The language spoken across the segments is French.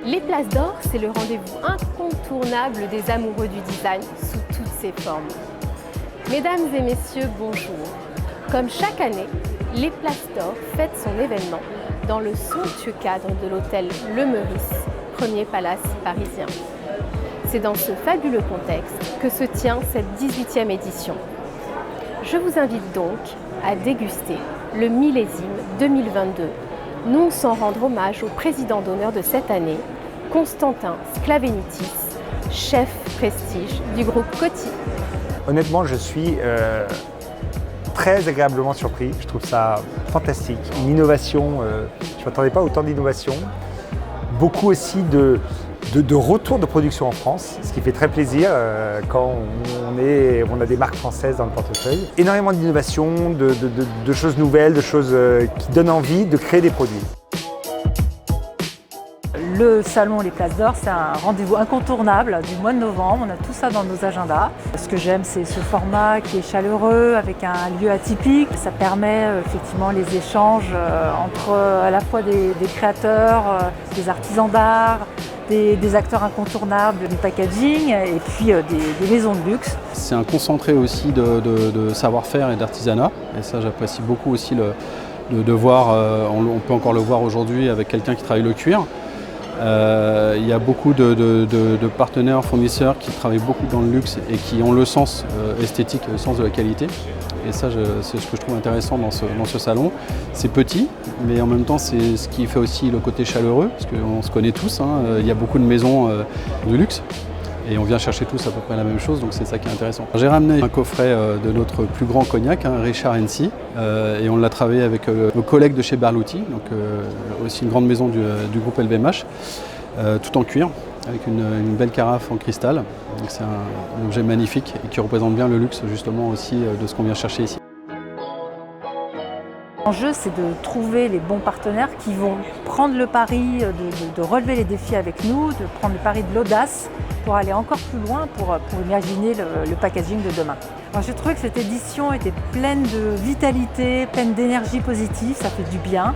Les Places d'Or, c'est le rendez-vous incontournable des amoureux du design sous toutes ses formes. Mesdames et messieurs, bonjour. Comme chaque année, les Places d'Or fête son événement dans le somptueux cadre de l'hôtel Le Meurice, premier palace parisien. C'est dans ce fabuleux contexte que se tient cette 18e édition. Je vous invite donc à déguster le millésime 2022, non sans rendre hommage au président d'honneur de cette année, Constantin Sklavenitis, chef prestige du groupe Coty. Honnêtement, je suis très agréablement surpris. Je trouve ça fantastique. Une innovation, je ne m'attendais pas à autant d'innovation. Beaucoup aussi de retour de production en France, ce qui fait très plaisir quand on a des marques françaises dans le portefeuille. Énormément d'innovation, de choses nouvelles, de choses qui donnent envie de créer des produits. Le salon Les Places d'Or, c'est un rendez-vous incontournable du mois de novembre. On a tout ça dans nos agendas. Ce que j'aime, c'est ce format qui est chaleureux, avec un lieu atypique. Ça permet effectivement les échanges entre à la fois des créateurs, des artisans d'art, des acteurs incontournables du packaging et puis des maisons de luxe. C'est un concentré aussi de savoir-faire et d'artisanat. Et ça, j'apprécie beaucoup aussi de voir, on peut encore le voir aujourd'hui avec quelqu'un qui travaille le cuir. Il y a beaucoup de partenaires, fournisseurs qui travaillent beaucoup dans le luxe et qui ont le sens esthétique, le sens de la qualité. Et ça, c'est ce que je trouve intéressant dans ce salon. C'est petit, mais en même temps, c'est ce qui fait aussi le côté chaleureux, parce qu'on se connaît tous, hein. Il y a beaucoup de maisons de luxe. Et on vient chercher tous à peu près la même chose, donc c'est ça qui est intéressant. J'ai ramené un coffret de notre plus grand cognac, Richard Hennessy, et on l'a travaillé avec nos collègues de chez Berluti, donc aussi une grande maison du groupe LVMH, tout en cuir, avec une belle carafe en cristal. Donc c'est un objet magnifique et qui représente bien le luxe justement aussi de ce qu'on vient chercher ici. L'enjeu, c'est de trouver les bons partenaires qui vont prendre le pari de relever les défis avec nous, de prendre le pari de l'audace pour aller encore plus loin, pour imaginer le packaging de demain. J'ai trouvé que cette édition était pleine de vitalité, pleine d'énergie positive, ça fait du bien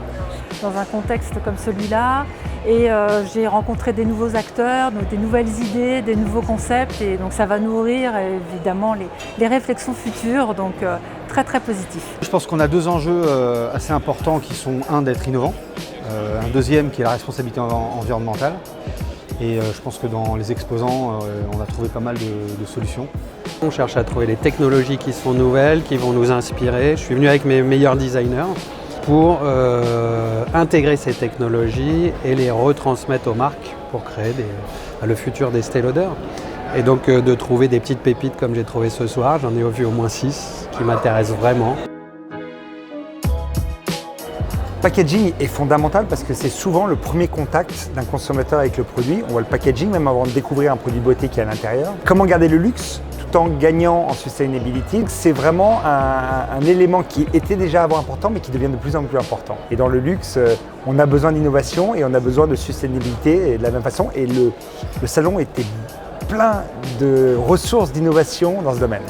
dans un contexte comme celui-là. Et j'ai rencontré des nouveaux acteurs, des nouvelles idées, des nouveaux concepts, et donc ça va nourrir évidemment les réflexions futures, donc très très positif. Je pense qu'on a deux enjeux assez importants qui sont un, d'être innovant, un deuxième qui est la responsabilité environnementale. Et je pense que dans les exposants, on a trouvé pas mal de solutions. On cherche à trouver des technologies qui sont nouvelles, qui vont nous inspirer. Je suis venu avec mes meilleurs designers pour intégrer ces technologies et les retransmettre aux marques pour créer le futur des Estée Lauder. Et donc de trouver des petites pépites comme j'ai trouvé ce soir, j'en ai vu au moins 6 qui m'intéressent vraiment. Le packaging est fondamental parce que c'est souvent le premier contact d'un consommateur avec le produit. On voit le packaging même avant de découvrir un produit beauté qui est à l'intérieur. Comment garder le luxe tout en gagnant en sustainability, c'est vraiment un élément qui était déjà avant important mais qui devient de plus en plus important. Et dans le luxe, on a besoin d'innovation et on a besoin de sustainabilité de la même façon. Et le salon était plein de ressources d'innovation dans ce domaine.